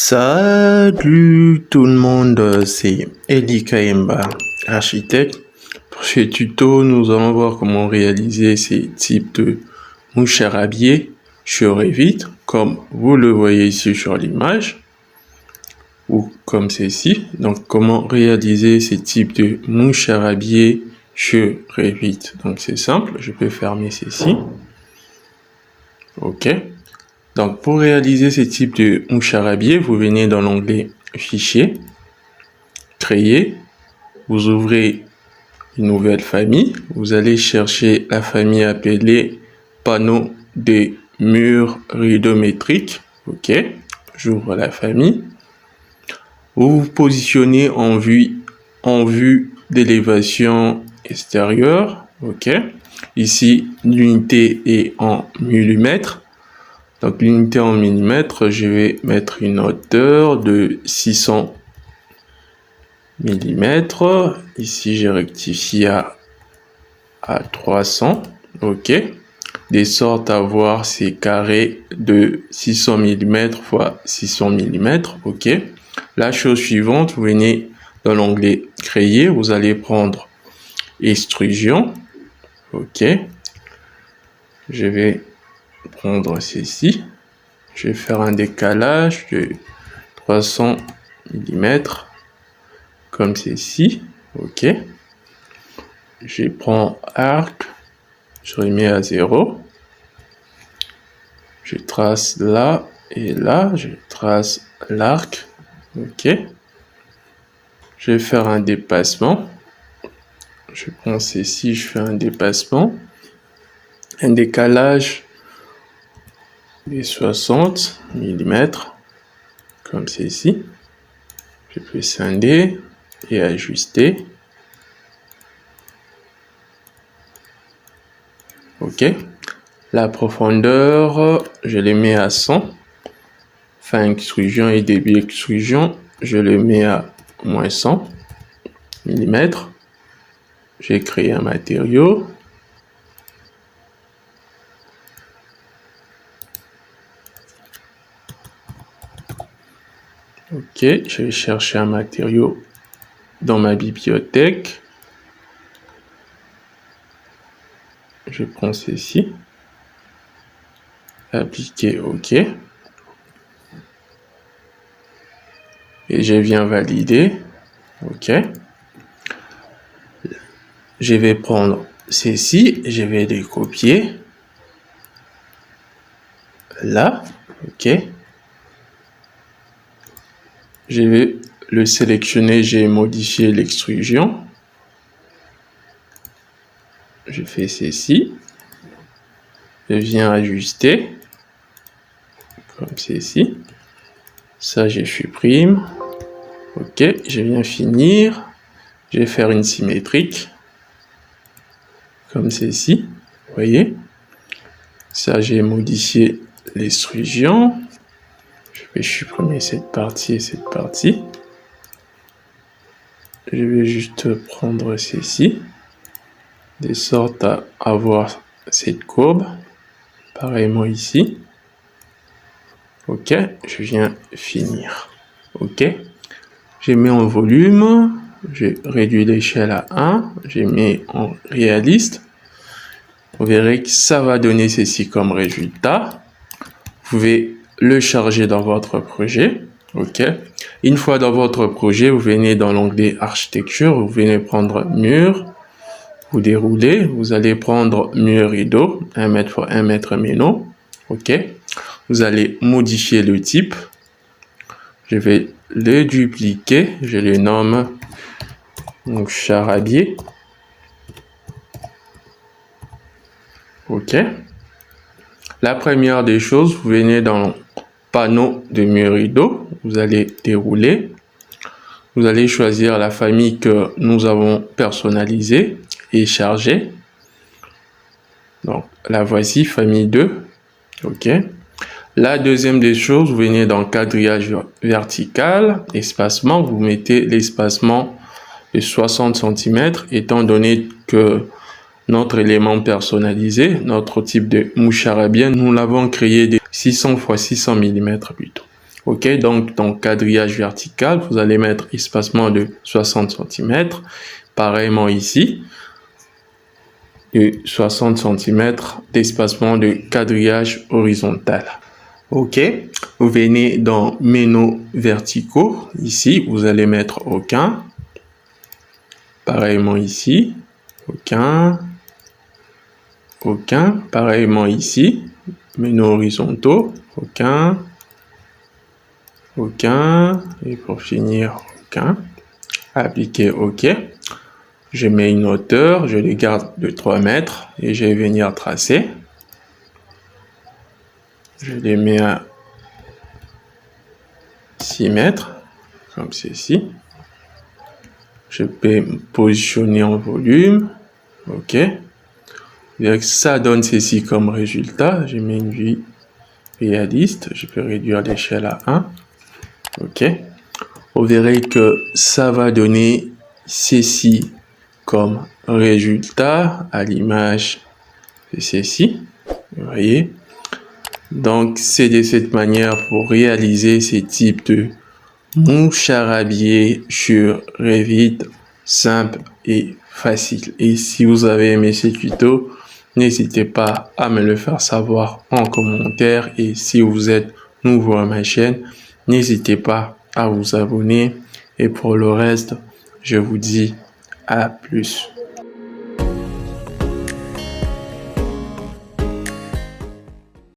Salut tout le monde, c'est Eli Kaemba, architecte. Pour ce tuto, nous allons voir comment réaliser ces types de mouches à râbier sur Revit, comme vous le voyez ici sur l'image, ou comme ceci. Donc, comment réaliser ces types de mouches à râbier sur Revit. Donc, c'est simple, je peux fermer ceci. OK. Donc, pour réaliser ce type de mouche à râbier, vous venez dans l'onglet Fichier, Créer, vous ouvrez une nouvelle famille, vous allez chercher la famille appelée Panneau de murs rideaumétriques. OK, j'ouvre la famille. Vous vous positionnez en vue d'élévation extérieure. OK, ici, l'unité est en millimètres. Donc, l'unité en millimètres, je vais mettre une hauteur de 600 mm. Ici, j'ai rectifié à 300. OK. De sorte à avoir ces carrés de 600 mm fois 600 mm. OK. La chose suivante, vous venez dans l'onglet Créer. Vous allez prendre Extrusion. OK. Je vais prendre ceci. Je vais faire un décalage de 300 mm comme ceci. OK. Je prends arc, je remets à 0. Je trace là et là, je trace l'arc. OK. Je vais faire un dépassement. Je prends ceci, je fais un dépassement. Un décalage de 60 mm comme ceci. Je peux scinder et ajuster. OK. La profondeur, je le mets à 100. Fin extrusion et début extrusion, je le mets à moins 100 mm. J'ai créé un matériau. OK, je vais chercher un matériau dans ma bibliothèque. Je prends ceci. Appliquer OK. Et je viens valider. OK. Je vais prendre ceci. Je vais les copier. Là. OK. Je vais le sélectionner. J'ai modifié l'extrusion. Je fais ceci. Je viens ajuster. Comme ceci. Ça, je supprime. OK. Je viens finir. Je vais faire une symétrique. Comme ceci. Vous voyez. Ça, j'ai modifié l'extrusion. Je vais supprimer cette partie et cette partie. Je vais juste prendre ceci. De sorte à avoir cette courbe. Pareillement ici. OK. Je viens finir. OK. Je mets en volume. Je réduis l'échelle à 1. Je mets en réaliste. Vous verrez que ça va donner ceci comme résultat. Vous pouvez le charger dans votre projet. OK. Une fois dans votre projet, vous venez dans l'onglet architecture. Vous venez prendre mur. Vous déroulez. Vous allez prendre mur rideau. 1 m x 1 m méno. OK. Vous allez modifier le type. Je vais le dupliquer. Je le nomme mouche à râbier. OK. La première des choses, vous venez dans le panneau de mur rideau. Vous allez dérouler. Vous allez choisir la famille que nous avons personnalisée et chargée. Donc, la voici, famille 2. OK. La deuxième des choses, vous venez dans quadrillage vertical, espacement. Vous mettez l'espacement de 60 cm, étant donné que notre élément personnalisé, notre type de mouche à râbier, nous l'avons créé de 600 x 600 mm plutôt. Ok, donc dans quadrillage vertical, vous allez mettre espacement de 60 cm. Pareillement ici, de 60 cm d'espacement de quadrillage horizontal. Ok, vous venez dans ménos verticaux. Ici, vous allez mettre aucun. Pareillement ici, aucun. Aucun. Pareillement ici, ménos horizontaux, aucun. Aucun. Et pour finir, aucun. Appliquer OK. Je mets une hauteur, je les garde de 3 mètres et je vais venir tracer. Je les mets à 6 mètres, comme ceci. Je peux me positionner en volume. OK. Et ça donne ceci comme résultat. Je mets une vue réaliste. Je peux réduire l'échelle à 1. OK. Vous verrez que ça va donner ceci comme résultat à l'image de ceci. Vous voyez. Donc, c'est de cette manière pour réaliser ces types de moucharabie sur Revit simple et facile. Et si vous avez aimé ce tuto, n'hésitez pas à me le faire savoir en commentaire. Et si vous êtes nouveau à ma chaîne, n'hésitez pas à vous abonner. Et pour le reste, je vous dis à plus.